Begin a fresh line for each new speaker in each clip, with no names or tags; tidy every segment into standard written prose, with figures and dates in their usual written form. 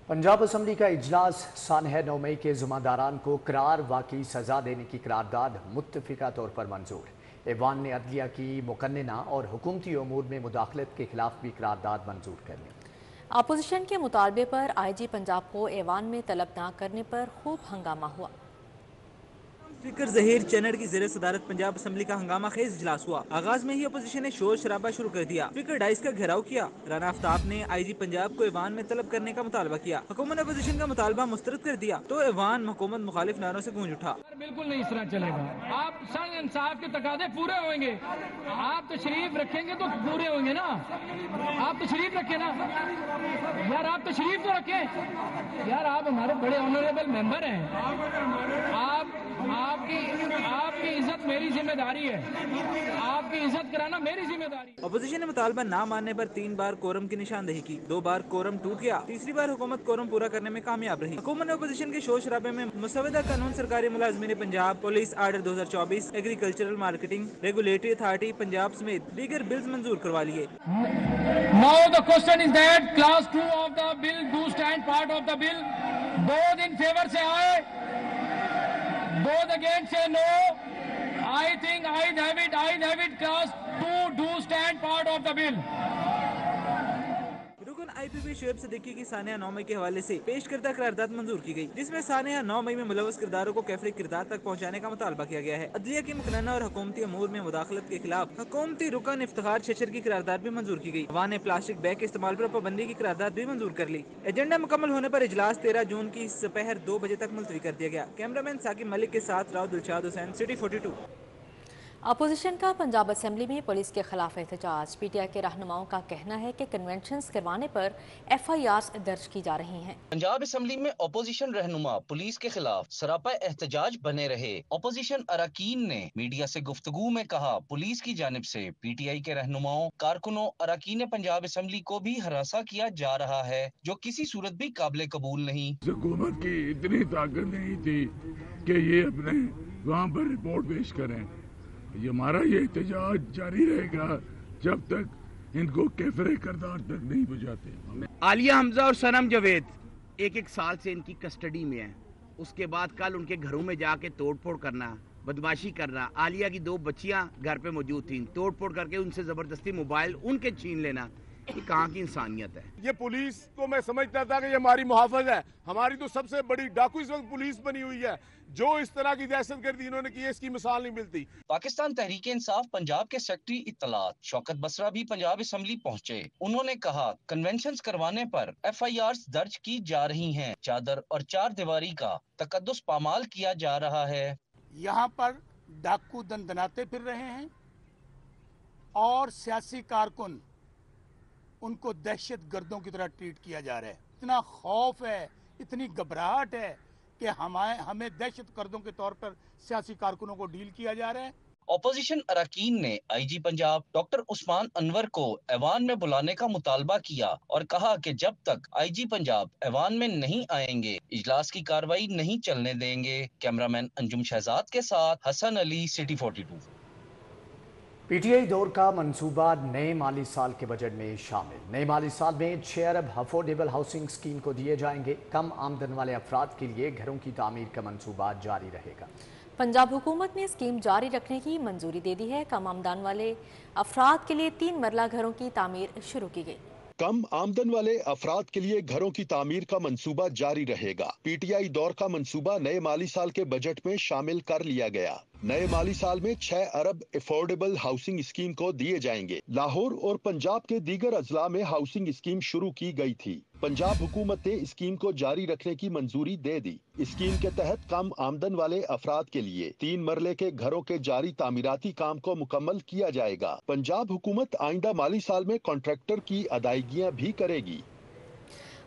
Punjab assembly का इजलास सानह 9 मई के जुम्मेदारान को करार वाकई सजा देने की करारदाद मुत्तफिका तौर पर मंजूर। ऐवान ने अदलिया की मुकन्नना और हुकूमती अमूर में मुदाखलत के खिलाफ भी करारदाद मंजूर कर ली।
अपोजिशन के मुतालबे पर IG पंजाब को ऐवान में तलब न करने पर खूब हंगामा हुआ।
स्पीकर जहीर चन्नड़ की ज़ेर सदारत पंजाब असम्बली का हंगामा खेज इजलास हुआ। आगाज में ही अपोजिशन ने शोर शराबा शुरू कर दिया। स्पीकर डाइस का घेराव किया। राना आफ्ताब ने IG पंजाब को ऐवान में तलब करने का मुतालबा किया। हुकूमत ने अपोजिशन का मुतालबा मुस्तरद कर दिया तो ऐवान हुकूमत मुखालिफ नारों से गूंज उठा।
बिल्कुल नहीं इस तरह चलेगा। आप सन इंसाफ के तकादे पूरे होंगे, आप तशरीफ रखेंगे तो पूरे होंगे ना। आप तशरीफ रखें ना यार, आप तशरीफ तो रखें यार। आप हमारे बड़े ऑनरेबल मेंबर हैं। आपकी इज्जत मेरी जिम्मेदारी है, आपकी इज्जत कराना मेरी जिम्मेदारी।
अपोजिशन ने मुतालबा ना मानने पर 3 बार कोरम की निशानदेही की। 2 बार कोरम टूट गया। तीसरी बार हुकूमत कोरम पूरा करने में कामयाब रही। हुकूमत ने अपोजिशन के शोर शराबे में मुसवदा कानून सरकारी मुलाजमीन Punjab, police order 2024, agricultural marketing regulatory authority Punjab समेत दीगर बिल्स मंजूर करवा लिए।
Now the question is that class 2 of the bill do stand part of the bill. Those in favor say aye, those against say no. I think ayes have it, class 2 do stand part of the bill.
रुकन IPP Shoaib Siddiqui की सानिया 9 मई के हवाले से पेश करदा करारदाद मंजूर की गई, जिसमें सानिया 9 मई में मुलव्वस किरदारों को कैफरी किरदार तक पहुंचाने का मुतालबा किया गया है। अदलिया की मुकन्नना और हुकूमती अमूर में मुदाखलत के खिलाफ हुकूमती रुकन इफ्तिखार छचर की करारदाद भी मंजूर की गई। अवान ने प्लास्टिक बैग के इस्तेमाल पर पाबंदी की करारदाद भी मंजूर कर ली। एजेंडा मुकम्मल होने पर इजलास 13 जून की दोपहर 2 बजे तक मुलतवी कर दिया गया। कैमरामैन साकिब मलिक के साथ राव दिलशाद हुसैन, सिटी 42।
अपोजिशन का पंजाब असम्बली में पुलिस के खिलाफ एहतजाज। PTI के रहनुमाओं का कहना है कि कन्वेंशंस करवाने पर FIRs दर्ज की जा रही हैं।
पंजाब असम्बली में अपोजिशन रहनुमा पुलिस के खिलाफ सरापा एहतजाज बने रहे। अपोजिशन अरकान ने मीडिया से गुफ्तगू में कहा, पुलिस की जानिब से PTI के रहनुमाओं, कारकुनों, अरकान पंजाब असम्बली को भी हरासा किया जा रहा है, जो किसी सूरत भी काबिल कबूल नहीं।
हुकूमत की इतनी ताकत नहीं थी कि ये अपने वहाँ पर रिपोर्ट पेश करें। ये हमारा ये एहतजाज जारी रहेगा जब तक इनको कैफरे करदार तक नहीं बुझाते।
आलिया हमजा और सनम जावेद एक साल से इनकी कस्टडी में है। उसके बाद कल उनके घरों में जाके तोड़फोड़ करना, बदमाशी करना। आलिया की 2 बच्चियां घर पे मौजूद थीं, तोड़फोड़ करके उनसे जबरदस्ती मोबाइल उनके छीन लेना, ये कहाँ की इंसानियत है।
ये पुलिस को मैं समझता था कि ये हमारी मुहाफिज है। हमारी तो सबसे बड़ी डाकू इस वक्त पुलिस बनी हुई है। जो इस तरह की दहशत गर्दी इन्होंने की है, इसकी मिसाल नहीं मिलती।
पाकिस्तान तहरीक इंसाफ पंजाब के सेक्रेटरी इत्तलात शौकत बसरा भी पंजाब असम्बली पहुंचे। उन्होंने कहा, कन्वेंशंस करवाने पर FIRs दर्ज की जा रही हैं। चादर और 4 दीवारी का तकद्दुस पामाल किया जा रहा है।
यहाँ पर डाकू दंदनाते फिर रहे हैं और सियासी कारकुन उनको दहशत गर्दों की तरह ट्रीट किया जा रहा है। इतना खौफ है, इतनी घबराहट है कि हमें दहशत गर्दों के तौर पर सियासी कारकुनों को डील किया जा रहा है।
अपोजिशन अरकान ने IG पंजाब डॉक्टर उस्मान अनवर को ऐवान में बुलाने का मुतालबा किया और कहा कि जब तक IG पंजाब ऐवान में नहीं आएंगे, इजलास की कार्रवाई नहीं चलने देंगे। कैमरामैन अंजुम शहजाद के साथ हसन अली, सिटी 42।
PTI दौर का मंसूबा नए माली साल के बजट में शामिल। नए माली साल में 6 अरब अफोर्डेबल हाउसिंग स्कीम को दिए जाएंगे। कम आमदन वाले अफराद के लिए घरों की तामीर का मंसूबा जारी रहेगा।
पंजाब हुकूमत ने स्कीम जारी रखने की मंजूरी दे दी है। कम आमदन वाले अफराद के लिए 3 मरला घरों की तामीर शुरू की गई।
कम आमदन वाले अफराद के लिए घरों की तामीर का मंसूबा जारी रहेगा। PTI दौर का मंसूबा नए माली साल के बजट में शामिल कर लिया गया। नए माली साल में 6 अरब अफोर्डेबल हाउसिंग स्कीम को दिए जाएंगे। लाहौर और पंजाब के दीगर अजला में हाउसिंग स्कीम शुरू की गई थी। पंजाब हुकूमत ने स्कीम को जारी रखने की मंजूरी दे दी। स्कीम के तहत कम आमदन वाले अफराद के लिए 3 मरले के घरों के जारी तामीराती काम को मुकम्मल किया जाएगा। पंजाब हुकूमत आइंदा माली साल में कॉन्ट्रैक्टर की अदायगियां भी करेगी।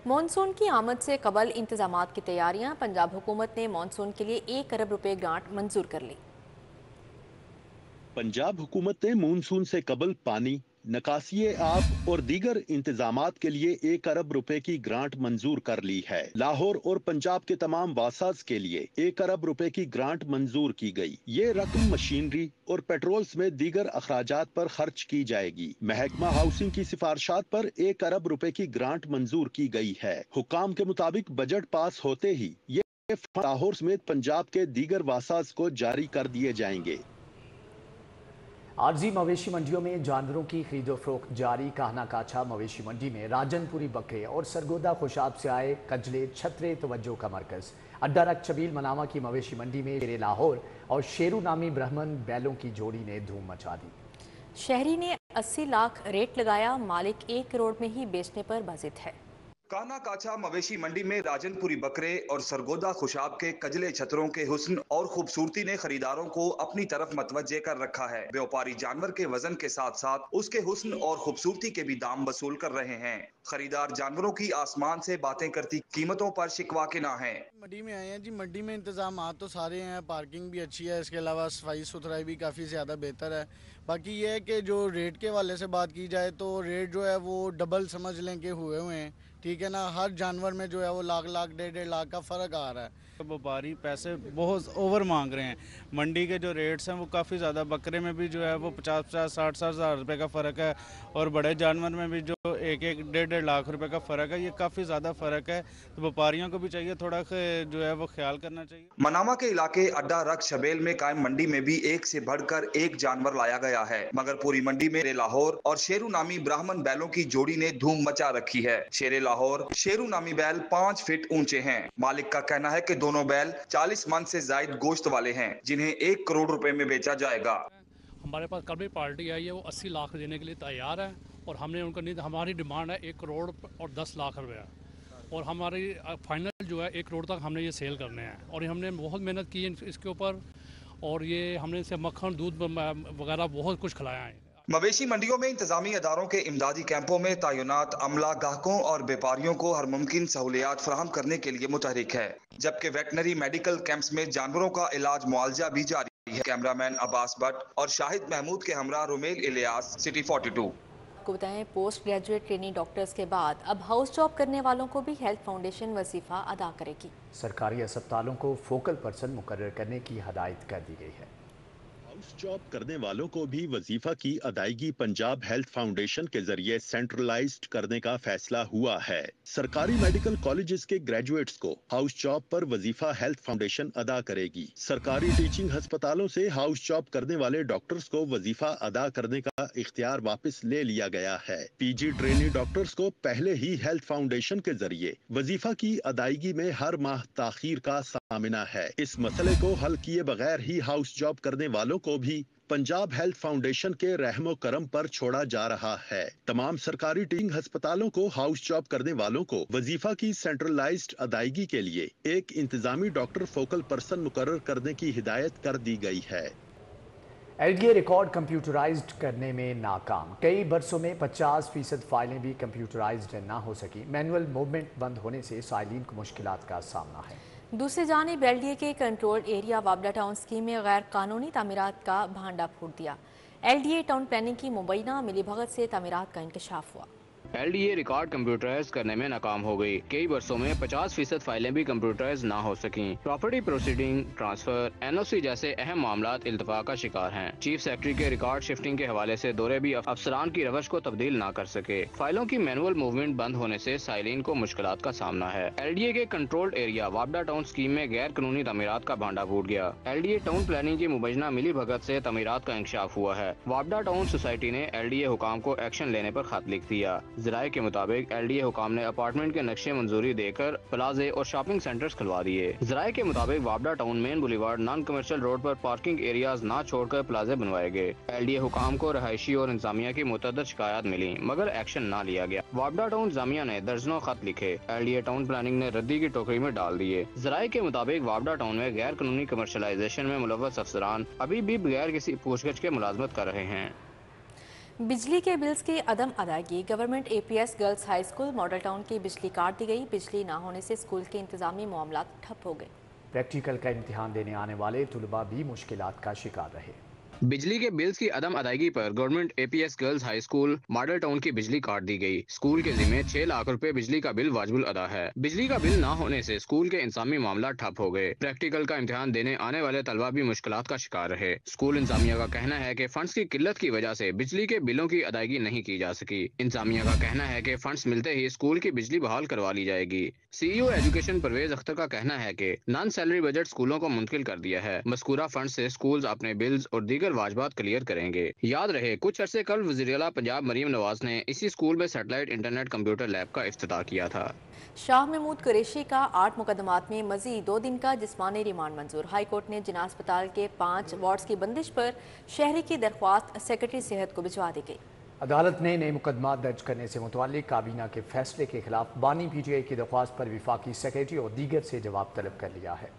मानसून की आमद से कबल इंतजामात की तैयारियां। पंजाब हुकूमत ने मानसून के लिए 1 अरब रुपए ग्रांट मंजूर कर ली।
पंजाब हुकूमत ने मानसून से कबल पानी, निकासी आब और दीगर इंतजामात के लिए 1 अरब रुपए की ग्रांट मंजूर कर ली है। लाहौर और पंजाब के तमाम वासाज के लिए 1 अरब रुपए की ग्रांट मंजूर की गई। ये रकम मशीनरी और पेट्रोल समेत दीगर अखराजात पर खर्च की जाएगी। महकमा हाउसिंग की सिफारिशात पर 1 अरब रुपए की ग्रांट मंजूर की गई है। हुकाम के मुताबिक बजट पास होते ही ये लाहौर समेत पंजाब के दीगर वासाज को जारी कर दिए जाएंगे।
आरजी मवेशी मंडियों में जानवरों की खरीदो फरोख्त जारी। काहना काछा मवेशी मंडी में राजनपुरी बकरे और सरगोदा खुशाब से आए कजले छतरे तवज्जो का मरकज। अड्डा रख छबील मनामा की मवेशी मंडी में शेरे लाहौर और शेरू नामी ब्राह्मण बैलों की जोड़ी ने धूम मचा दी।
शहरी ने 80 लाख रेट लगाया, मालिक 1 करोड़ में ही बेचने पर बाजिद है।
काना काछा मवेशी मंडी में राजनपुरी बकरे और सरगोदा खुशाब के कजले छतरों के हुस्न और खूबसूरती ने खरीदारों को अपनी तरफ मतवज्जे कर रखा है। व्यापारी जानवर के वजन के साथ साथ उसके हुस्न और खूबसूरती के भी दाम वसूल कर रहे हैं। खरीदार जानवरों की आसमान से बातें करती कीमतों पर शिकवा के ना है।
मंडी में आए हैं जी, मंडी में इंतजाम तो सारे हैं, पार्किंग भी अच्छी है, इसके अलावा सफाई सुथराई भी काफ़ी ज़्यादा बेहतर है। बाकी ये है कि जो रेट के वाले से बात की जाए तो रेट जो है वो डबल समझ लें कि हुए हैं, ठीक है ना। हर जानवर में जो है वो लाख 1.5 लाख का फ़र्क आ रहा है।
व्यापारी पैसे बहुत ओवर मांग रहे हैं। मंडी के जो रेट्स हैं वो काफ़ी ज़्यादा, बकरे में भी जो है वो 50-50 60-60 हज़ार रुपये का फ़र्क है और बड़े जानवर में भी जो 1-1 लाख रुपए का फ़र्क है। ये काफ़ी ज़्यादा फ़र्क है, तो व्यापारियों को भी चाहिए थोड़ा जो है वो ख्याल करना चाहिए।
मनामा के इलाके अड्डा रख शबेल में कायम मंडी में भी एक से बढ़कर एक जानवर लाया गया है, मगर पूरी मंडी में शेरे लाहौर और शेरू नामी ब्राह्मण बैलों की जोड़ी ने धूम मचा रखी है। शेरे लाहौर शेरू नामी बैल 5 फीट ऊंचे हैं। मालिक का कहना है कि दोनों बैल 40 मन से जायद गोश्त वाले हैं, जिन्हें 1 करोड़ रुपए में बेचा जाएगा।
हमारे पास कल भी पार्टी आई है, वो 80 लाख देने के लिए तैयार है और हमने उनको नहीं, हमारी डिमांड है 1 करोड़ और 10 लाख रुपया और हमारी फाइनल जो है 1 करोड़ तक हमने ये सेल करने हैं और हमने बहुत मेहनत की है इसके ऊपर और ये हमने इसे मक्खन दूध वगैरह बहुत कुछ खिलाया है।
मवेशी मंडियों में इंतजामी अदारों के इमदादी कैंपों में तैनात अमला ग्राहकों और व्यापारियों को हर मुमकिन सहूलियात फराहम करने के लिए मुतहरिक है, जबकि वेटनरी मेडिकल कैंप्स में जानवरों का इलाज मुआवजा भी जारी है। कैमरामैन अब्बास भट्ट और शाहिद महमूद के हमरा रुमेल इलियास, सिटी 42।
आपको बताएं, पोस्ट ग्रेजुएट ट्रेनी डॉक्टर्स के बाद अब हाउस जॉब करने वालों को भी हेल्थ फाउंडेशन वजीफा अदा करेगी।
सरकारी अस्पतालों को फोकल पर्सन मुकर्रर करने की हदायत कर दी गई है।
हाउस जॉब करने वालों को भी वजीफा की अदायगी पंजाब हेल्थ फाउंडेशन के जरिए सेंट्रलाइज्ड करने का फैसला हुआ है। सरकारी मेडिकल कॉलेजेस के ग्रेजुएट्स को हाउस जॉब पर वजीफा हेल्थ फाउंडेशन अदा करेगी। सरकारी टीचिंग अस्पतालों से हाउस जॉब करने वाले डॉक्टर्स को वजीफा अदा करने का इख्तियार वापस ले लिया गया है। पीजी ट्रेनी डॉक्टर्स को पहले ही हेल्थ फाउंडेशन के जरिए वजीफा की अदायगी में हर माह ताखीर का सामना है। इस मसले को हल किए बगैर ही हाउस जॉब करने वालों को भी पंजाब हेल्थ फाउंडेशन के रहमो करम पर छोड़ा जा रहा है। तमाम सरकारी टीचिंग अस्पतालों को हाउस जॉब करने वालों को वजीफा की सेंट्रलाइज्ड अदायगी के लिए एक इंतजामी डॉक्टर फोकल पर्सन मुकर्रर करने की हिदायत कर दी गई है।
एलडीए रिकॉर्ड कंप्यूटराइज्ड करने में नाकाम। कई बरसों में 50% फाइलें भी कंप्यूटराइज्ड ना हो सकी। मैनुअल मूवमेंट बंद होने से साइलिन को मुश्किलात का सामना है।
दूसरी जानिब एलडीए के कंट्रोल एरिया वाबडा टाउन स्कीम में गैर कानूनी तामीरात का भांडा फूट दिया। एलडीए टाउन प्लानिंग की मुबैना मिलीभगत से तामीरात का इंकशाफ हुआ।
एलडीए रिकॉर्ड कंप्यूटराइज करने में नाकाम हो गई। कई बरसों में 50% फाइलें भी कंप्यूटराइज ना हो सकीं। प्रॉपर्टी प्रोसीडिंग, ट्रांसफर, एनओसी जैसे अहम मामलात इल्तफा का शिकार हैं। चीफ सेक्रेटरी के रिकॉर्ड शिफ्टिंग के हवाले से दौरे भी अफसरान की रवश को तब्दील ना कर सके। फाइलों की मैनुअल मूवमेंट बंद होने से साइलिन को मुश्किलात का सामना है। एलडीए के कंट्रोल्ड एरिया वाबडा टाउन स्कीम में गैर कानूनी तामीरात का भांडा फूट गया। एलडीए टाउन प्लानिंग की मुबैना मिली भगत से तामीरात का इंकशाफ हुआ है। वाबडा टाउन सोसाइटी ने एलडीए हुकाम को एक्शन लेने पर खत लिख दिया। ज़राए के मुताबिक एलडीए हुकाम ने अपार्टमेंट के नक्शे मंजूरी देकर प्लाजे और शॉपिंग सेंटर्स खुलवा दिए। ज़राए के मुताबिक वाबडा town main boulevard non commercial road पर पार्किंग एरियाज ना छोड़कर प्लाजे बनवाए गए। एलडीए हुकाम को रहायशी और इंतजामिया की मुतअद्दिद शिकायत मिली, मगर एक्शन ना लिया गया। वाबडा टाउन इंतजामिया ने दर्जनों खत लिखे। एलडीए टाउन प्लानिंग ने रद्दी की टोकरी में डाल दिए। ज़राए के मुताबिक वाबडा टाउन में गैर कानूनी कमर्शलाइजेशन में मुलव्वस अफसरान अभी भी बगैर किसी पूछगछ के मुलाजमत कर रहे हैं।
बिजली के बिल्स की अदम अदायगी। Government APS girls high school model town की बिजली काट दी गई। बिजली ना होने से स्कूल के इंतजामी मामलात ठप हो गए।
प्रैक्टिकल का इम्तिहान देने आने वाले तुलबा भी मुश्किलात का शिकार रहे।
बिजली के बिल्स की अदम अदायगी पर government APS girls high school model town की बिजली काट दी गई। स्कूल के जिम्मे 6 लाख रुपए बिजली का बिल वाजिबुल अदा है। बिजली का बिल ना होने से स्कूल के इंतजामी मामला ठप हो गए। प्रैक्टिकल का इम्तिहान देने आने वाले तलबा भी मुश्किलात का शिकार रहे। स्कूल इंतजामिया का कहना है कि फंड्स की किल्लत की वजह से बिजली के बिलों की अदायगी नहीं की जा सकी। इंतजामिया का कहना है कि फंड्स मिलते ही स्कूल की बिजली बहाल करवा ली जाएगी। CEO एजुकेशन परवेज अख्तर का कहना है कि नॉन सैलरी बजट स्कूलों को मुंतकिल कर दिया है। मज़कूरा फंड से स्कूल अपने बिल्स और दीगर वाजबात क्लियर करेंगे। याद रहे कुछ अरसे कल वज़ीर-ए-आला पंजाब मरीम नवाज ने इसी स्कूल में सैटेलाइट इंटरनेट कंप्यूटर लैब का इफ्तिताह किया था।
शाह महमूद कुरैशी का 8 मुकदमात में मजीद 2 दिन का जिस्मानी रिमांड मंजूर। हाई कोर्ट ने जिना अस्पताल के 5 वार्ड्स की बंदिश पर शहरी की दरख्वास्त सेक्रेटरी सेहत को भिजवा दी गई।
अदालत ने नए मुकदमात दर्ज करने से मुताल्लिक काबीना के फैसले के खिलाफ बानी PTI की दरख्वास्त पर विफाकी सेक्रेटरी और दीगर से जवाब तलब कर लिया है।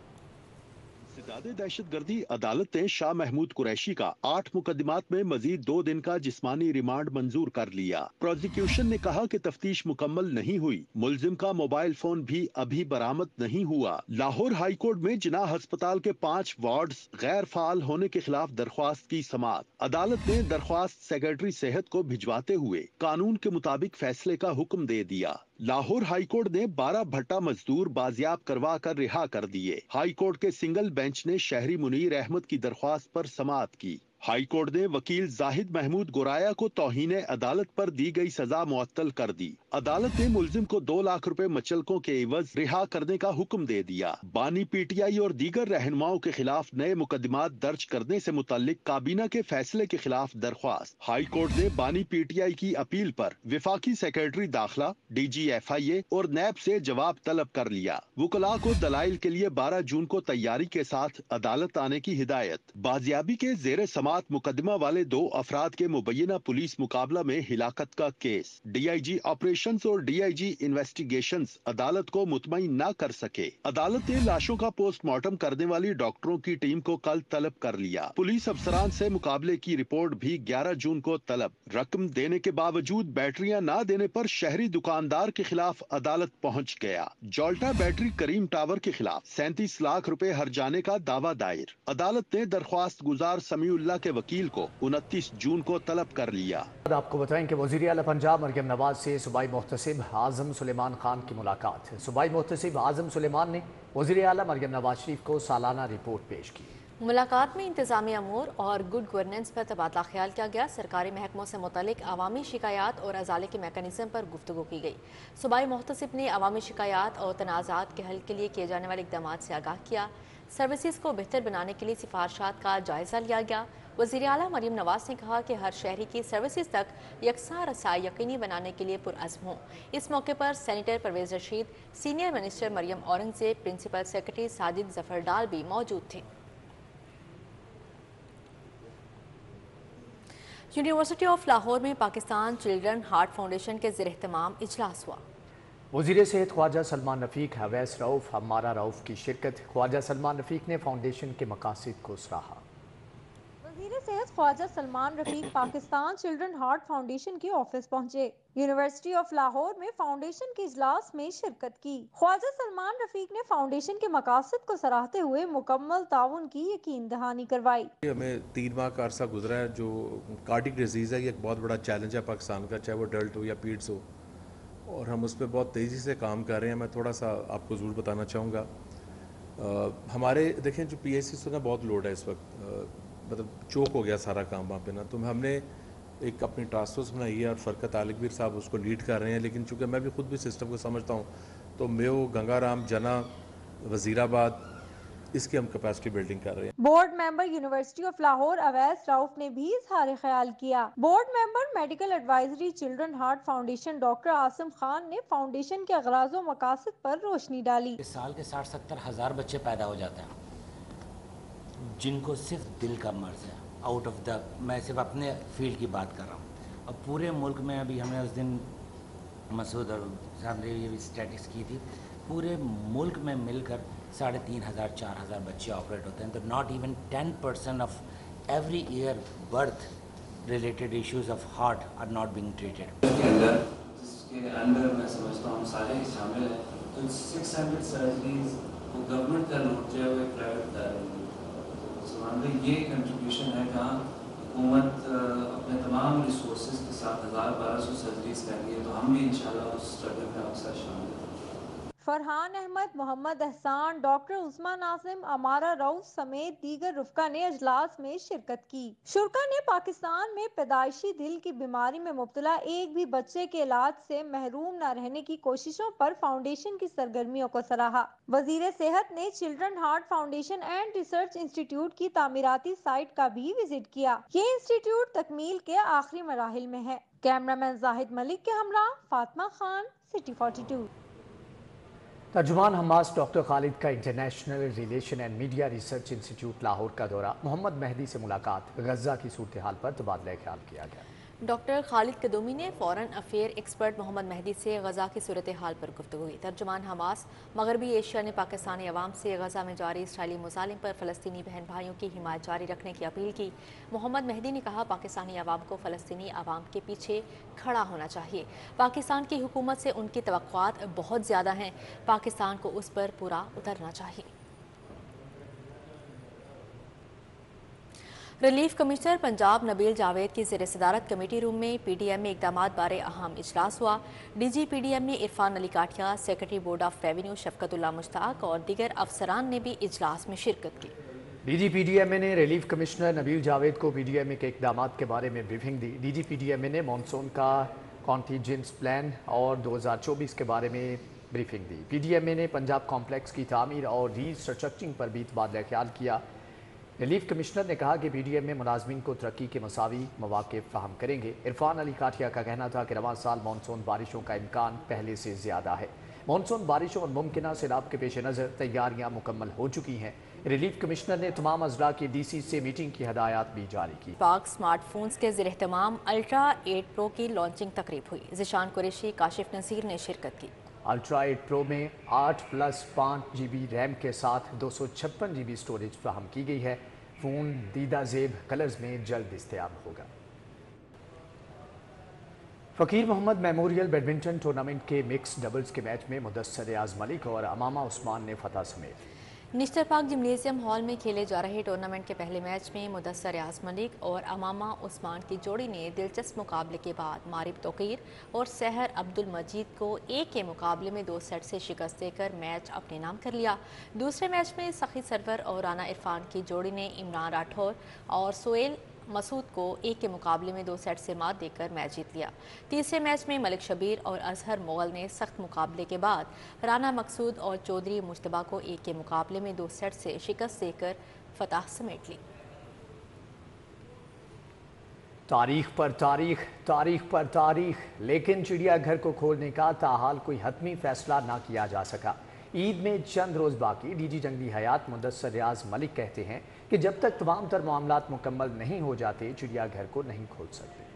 दहशतगर्दी अदालत ने शाह महमूद कुरैशी का 8 मुकदमात में मजीद 2 दिन का जिस्मानी रिमांड मंजूर कर लिया। प्रोसिक्यूशन ने कहा कि तफ्तीश मुकम्मल नहीं हुई। मुलजिम का मोबाइल फोन भी अभी बरामद नहीं हुआ। लाहौर हाई कोर्ट में जिना अस्पताल के 5 वार्ड्स गैर फाल होने के खिलाफ दरख्वास्त की समाअत। अदालत ने दरख्वास्त सेक्रेटरी सेहत को भिजवाते हुए कानून के मुताबिक फैसले का हुक्म दे दिया। लाहौर हाई कोर्ट ने 12 भट्टा मजदूर बाजियाब करवा कर रिहा कर दिए। हाई कोर्ट के सिंगल बेंच ने शहरी मुनीर अहमद की दरख्वास्त पर समाअत की। हाई कोर्ट ने वकील जाहिद महमूद गोराया को तौहीने अदालत पर दी गई सजा मुअत्तल कर दी। अदालत ने मुलजिम को 2 लाख रुपए मचलकों के एवज रिहा करने का हुक्म दे दिया। बानी PTI और दीगर रहनुमाओं के खिलाफ नए मुकदमात दर्ज करने से मुताल्लिक काबीना के फैसले के खिलाफ दरख्वास्त। हाई कोर्ट ने बानी PTI की अपील पर विफाकी सेक्रेटरी दाखिला, DG FIA और नैब से जवाब तलब कर लिया। वकला को दलाइल के लिए 12 जून को तैयारी के साथ अदालत आने की हिदायत। बाजियाबी के जेर मुकदमा वाले 2 अफराद के मुबैना पुलिस मुकाबला में हिलाकत का केस। DIG ऑपरेशंस और DIG इन्वेस्टिगेशंस अदालत को मुतमईन न कर सके। अदालत ने लाशों का पोस्टमार्टम करने वाली डॉक्टरों की टीम को कल तलब कर लिया। पुलिस अफसरान से मुकाबले की रिपोर्ट भी 11 जून को तलब। रकम देने के बावजूद बैटरियां न देने पर शहरी दुकानदार के खिलाफ अदालत पहुँच गया। जॉल्टा बैटरी करीम टावर के खिलाफ 37 लाख रुपए हर्जाने का दावा दायर। अदालत ने दरख्वास्त गुजार समीउल्लाह के वकील को 29 जून को तलब कर लिया।
आपको बताएं कि वज़ीर-ए-आला पंजाब मरियम नवाज से सूबाई मुहतसिब आज़म सुलेमान खान की मुलाकात। सूबाई मुहतसिब आज़म सुलेमान ने वज़ीर-ए-आला मरियम नवाज शरीफ को सालाना रिपोर्ट पेश की।
मुलाकात में इंतजामी अमूर और गुड गवर्नेंस पर तबादला ख्याल किया गया। सरकारी महकमों से मुतल्लिक अवामी शिकायत और अजाले के मैकेनिज़्म पर गुफ्तगू की गई। सूबाई मुहतसिब ने अवामी शिकायत और तनाज़ात के हल के लिए किए जाने वाले इक़दाम से आगाह किया। सर्विसेज को बेहतर बनाने के लिए सिफारशात का जायज़ा लिया गया। वज़ीर-ए-आला मरियम नवाज ने कहा कि हर शहरी की सर्विसेज तक यकसा रसाई यकीनी बनाने के लिए पुरअज़्म हों। इस मौके पर senator Parvez Rashid, senior minister Maryam Aurangzeb, principal secretary Sajid Zafar डाल भी मौजूद थे। यूनिवर्सिटी ऑफ लाहौर में पाकिस्तान चिल्ड्रन हार्ट फाउंडेशन के ज़ेर-एहतमाम इजलास हुआ।
वज़ीर सेहत ख्वाजा सलमान रफ़ीक, अवैस रऊफ़, हमारा रऊफ़ की शिरकत। ख्वाजा सलमान रफ़ीक ने फाउंडेशन के मकासद को सराहा।
वज़ीर सेहत ख्वाजा सलमान रफ़ीक पाकिस्तान चिल्ड्रन हार्ट फाउंडेशन के ऑफिस पहुंचे। यूनिवर्सिटी ऑफ लाहौर में फाउंडेशन के इजलास में शिरकत की। ख्वाजा सलमान रफ़ीक ने फाउंडेशन के मकासद को सराहते हुए मुकम्मल ताउन की यकीन दहानी करवाई।
हमें 3 माह का अरसा गुजरा है। जो कार्डिक डिजीज़ है, ये एक बहुत बड़ा चैलेंज है पाकिस्तान का, चाहे वो अडल्ट हो या पीड्स हो, और हम उस पर बहुत तेज़ी से काम कर रहे हैं। मैं थोड़ा सा आपको ज़रूर बताना चाहूँगा। हमारे देखें जो PIC से ना बहुत लोड है इस वक्त, मतलब चौक हो गया सारा काम वहाँ पे ना। तो हमने एक अपनी टास्क फोर्स बनाई है और फ़रकत आलिकबीर साहब उसको लीड कर रहे हैं। लेकिन चूँकि मैं भी खुद भी सिस्टम को समझता हूँ, तो मेयो, गंगाराम, जना, वज़ीराबाद, इसकी हम कैपेसिटी बिल्डिंग कर रहे हैं।
Board member university of Lahore Awais Rauf ने भी इजहार ख्याल किया। Board member medical advisory children heart foundation doctor Asim Khan ने फाउंडेशन के अगराज़ व मकासद पर रोशनी डाली।
इस साल के 60-70 हज़ार बच्चे पैदा हो जाते हैं जिनको सिर्फ दिल का मर्ज है। आउट ऑफ द, मैं सिर्फ अपने फील्ड की बात कर रहा हूँ। अब पूरे मुल्क में, अभी हमने उस दिन मसूद और साहब ने ये भी स्टैटिस्टिक्स की थी, पूरे मुल्क में मिलकर 3500-4000 बच्चे ऑपरेट होते हैं। तो not even 10% of every year birth related issues of heart are not being treated.
जिसके अंदर मैं समझता हूँ सारे शामिल हैं। तो 600 सर्जरीज वो गवर्नमेंट का नोट जो है वो प्राइवेट सलमान भाई, ये कंट्रीब्यूशन है जहाँ हुकूमत अपने तमाम रिसोर्सेज के साथ 1200 सर्जरीज कर रही है, तो हम भी इंशाल्लाह उस स्ट्रगल में आपके साथ शामिल हैं।
फरहान अहमद, मोहम्मद एहसान, डॉक्टर उस्मा नाजिम, अमारा रऊफ समेत दीगर रुफ़का ने अजलास में शिरकत की। शुरका ने पाकिस्तान में पैदाइशी दिल की बीमारी में मुब्तला एक भी बच्चे के इलाज से महरूम न रहने की कोशिशों पर फाउंडेशन की सरगर्मियों को सराहा। वजीर सेहत ने children heart foundation and research institute की तामीराती साइट का भी विजिट किया। ये इंस्टीट्यूट तकमील के आखिरी मराहिल में है। कैमरामैन जाहिद मलिक के हमरा फातिमा खान, सिटी 42।
तर्जुमान हमास डॉक्टर खालिद का international relation and media research institute Lahore का दौरा, मोहम्मद मेहदी से मुलाकात, गजा की सूरत हाल पर तबादला ख्याल किया गया।
डॉक्टर खालिद कदूमी ने foreign affair expert Mohammad Mehdi से गजा की सूरत हाल पर गुफ्तगू की। तर्जुमान हमास मगरबी एशिया ने पाकिस्तानी अवाम से गजा में जारी इसराइली मुजालिम पर फ़लस्तीनी बहन भाइयों की हिमायत जारी रखने की अपील की। मोहम्मद मेहदी ने कहा, पाकिस्तानी अवाम को फ़लस्तीनी अवाम के पीछे खड़ा होना चाहिए। पाकिस्तान की हुकूमत से उनकी तवक्कुआत बहुत ज़्यादा हैं, पाकिस्तान को उस पर पूरा उतरना चाहिए। रिलीफ कमिश्नर पंजाब नबील जावेद की ज़ेर सदारत कमेटी रूम में PDM में इक़दामात बारे अहम इजलास हुआ। DG PDM ने Irfan Ali Kathia, secretary board of revenue Shafqatullah Mushtaq और दीगर अफसरान ने भी इजलास में शिरकत की।
DG PDM ने रिलीफ कमिश्नर नबील जावेद को PDM के इक़दामात के बारे में ब्रीफिंग दी। DG PDM ने मानसून का कॉन्टीजेंस प्लान और 2024 के बारे में ब्रीफिंग दी। PDM ने पंजाब कॉम्प्लेक्स की तामीर और रीस्ट्रक्चरिंग पर भी तबादला ख्याल किया। रिलीफ कमिश्नर ने कहा कि PDM में मुलाजमीन को तरक्की के मसावी मौक़े फराहम करेंगे। इरफान अली काठिया का कहना था कि रवां साल मानसून बारिशों का इम्कान पहले से ज़्यादा है। मानसून बारिशों और मुमकिन सैलाब के पेश नज़र तैयारियां मुकम्मल हो चुकी हैं। रिलीफ कमिश्नर ने तमाम अजला की DC से मीटिंग की हदायत भी जारी की।
पाक स्मार्टफोन्स के ज़ेर-एहतमाम अल्ट्रा 8 प्रो की लॉन्चिंग तकरीब हुई। ज़िशान कुरैशी, काशिफ नज़ीर ने शिरकत की।
अल्ट्रा 8 प्रो में 8+5 GB रैम के साथ 256 GB स्टोरेज फराहम की गई है। फ़ोन दीदा ज़ेब कलर्स में जल्द इस्तेआब होगा। फ़कीर मोहम्मद मेमोरियल बैडमिंटन टूर्नामेंट के मिक्स डबल्स के मैच में मुदस्सर रियाज मलिक और अमामा उस्मान ने फतह समेत।
निश्तर पाक जिम्नेजियम हॉल में खेले जा रहे टूर्नामेंट के पहले मैच में मुदस्सर रियाज मलिक और अमामा उस्मान की जोड़ी ने दिलचस्प मुकाबले के बाद मारिब तोकीर और सहर अब्दुल मजीद को एक के मुकाबले में 2 सेट से शिकस्त देकर मैच अपने नाम कर लिया। दूसरे मैच में सखी सरवर और राना इरफान की जोड़ी ने इमरान राठौर और सोहेल मसूद को एक के मुकाबले में 2 सेट से मात देकर मैच जीत लिया। तीसरे मैच में मलिक शबीर और अजहर मुगल ने सख्त मुकाबले के बाद राना मकसूद और चौधरी मुश्तबा को एक के मुकाबले में 2 सेट से शिकस्त देकर फतह समेट ली।
तारीख पर तारीख, तारीख पर तारीख, लेकिन चिड़ियाघर को खोलने का ताहाल कोई हतमी फैसला ना किया जा सका। ईद में चंद रोज़ बाकी। DG जंगली हयात मुदस्सर रियाज मलिक कहते हैं कि जब तक तमाम तर मामलात मुकम्मल नहीं हो जाते चिड़ियाघर को नहीं खोल सकते।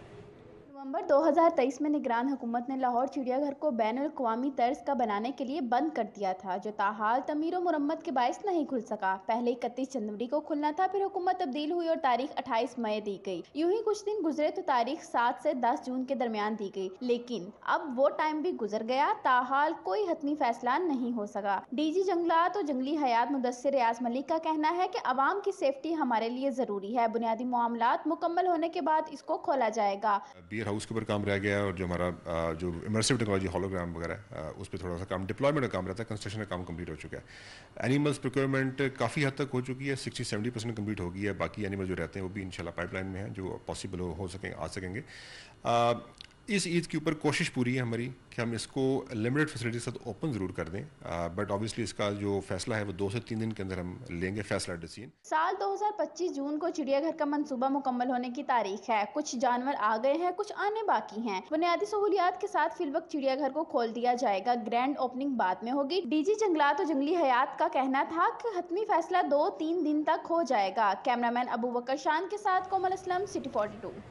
नवंबर 2023 में निगरान हुकूमत ने लाहौर चिड़ियाघर को बैनुल-अक़वामी तर्ज का बनाने के लिए बंद कर दिया था, जो ताहाल तमीर और मुरम्मत के बायस नहीं खुल सका। पहले 31 जनवरी को खुलना था, फिर हुकूमत तब्दील हुई और तारीख 28 मई दी गई। यूं ही कुछ दिन गुजरे तो तारीख 7 से 10 जून के दरमियान दी गई, लेकिन अब वो टाइम भी गुजर गया, ताहाल कोई हतमी फैसला नहीं हो सका। DG जंगलात और जंगली हयात मुदस्सिर रियाज मलिक का कहना है कि अवाम की सेफ्टी हमारे लिए जरूरी है। बुनियादी मामलात मुकम्मल होने के बाद इसको खोला जाएगा।
हाउस के ऊपर काम रह गया है और जो हमारा जो इमर्सिव टेक्नोलॉजी होलोग्राम वगैरह उस पर थोड़ा सा काम डिप्लॉयमेंट का काम रहता है। कंस्ट्रक्शन का काम कंप्लीट हो चुका है। एनिमल्स प्रोक्योरमेंट काफ़ी हद तक हो चुकी है, 60-70% कंप्लीट हो गई है। बाकी एनिमल जो रहते हैं वो भी इंशाल्लाह पाइपलाइन में है, जो पॉसिबल हो सकेंगे, आ सकेंगे। इस ईद के ऊपर कोशिश पूरी है हमारी कि हम इसको लिमिटेड फैसिलिटी के साथ ओपन ज़रूर कर दें, बट ऑब्वियसली इसका जो फैसला है वो 2 से 3 दिन के अंदर हम लेंगे फैसला डिसीजन।
साल 2025 जून को चिड़ियाघर का मंसूबा मुकम्मल होने की तारीख है। कुछ जानवर आ गए हैं, कुछ आने बाकी हैं। बुनियादी सहूलियात के साथ फिलवक्त चिड़ियाघर को खोल दिया जाएगा। ग्रैंड ओपनिंग बाद में होगी। DG जंगलात और जंगली हयात का कहना था कि हतमी फैसला 2-3 दिन तक हो जाएगा। कैमरामैन अबू बकर शान के साथ कोमल असलम, सिटी 42।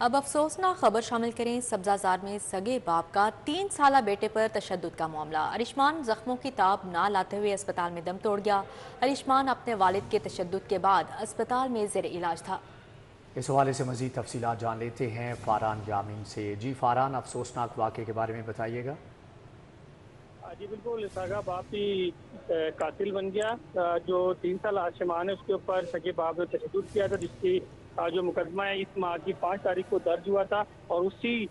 अब अफसोसनाक खबर शामिल करें। सब्जाजार में सगे बाप का 3 साला बेटे पर तशद्दुद का मामला। अरिशमान जख्मों की ताब ना लाते हुए अस्पताल में दम तोड़ गया। अरिशमान अपने वालिद के तशद्दुद के बाद अस्पताल में ज़ेर इलाज था।
इस हवाले से मज़ीद तफसीलात जान लेते हैं फ़ारान यामीन से। जी फ़ारान, अफसोसनाक वाक़े के बारे में बताइएगा।
جی بالکل، ساگا باپ ہی قاتل بن گیا. جو 3 سال آشمان ہے اس کے اوپر سگے باپ نے تشدد کیا تھا، جس کی جو مقدمہ ہے اس ماہ کی 5 تاریخ کو درج ہوا تھا اور اسی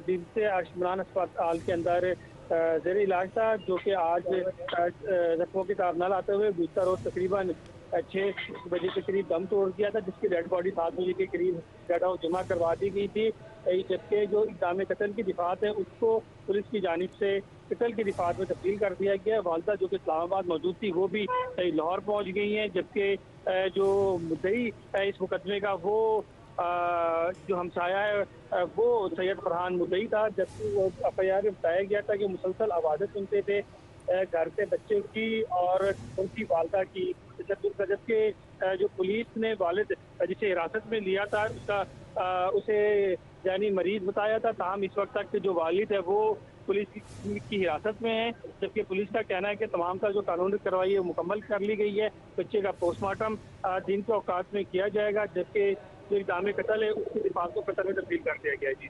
دن سے عمران اسپتال کے اندر زیر علاج تھا، جو کہ آج زخموں کی تاب نہ لاتے ہوئے گزشتہ روز تقریباً 6 بجے کے قریب دم توڑ دیا تھا، جس کی ڈیڈ باڈی 7 بجے کے قریب ڈیڈ ہاؤس جمع کروا دی گئی تھی. جبکہ جو اقدام قتل کی دفعات ہے اس کو پولیس کی جانب سے قتل کی دفعات میں تبدیل کر دیا گیا. والدہ جو کہ اسلام آباد موجود تھی وہ بھی لاہور پہنچ گئی ہیں، جبکہ جو مدعی اس مقدمے کا وہ جو ہمسایہ ہے وہ سید فرحان مدعی تھا، جبکہ وہ ایف آئی آر میں بتایا گیا تھا کہ مسلسل آوازیں سنتے تھے گھر سے بچے کی اور ان کی والدہ کی. جبکہ جو پولیس نے والد جسے حراست میں لیا تھا اسے یعنی مریض بتایا تھا، تاہم اس وقت تک جو والد ہے وہ پولیس کی حراست میں ہے. جبکہ پولیس کا کہنا ہے کہ تمام کا جو قانونی کارروائی ہے مکمل کر لی گئی ہے. بچے کا پوسٹ مارٹم دن کے اوقات میں کیا جائے گا، جبکہ جو اقدام قتل ہے اس کی دفعات کو قتل میں تبدیل کر دیا گیا ہے. جی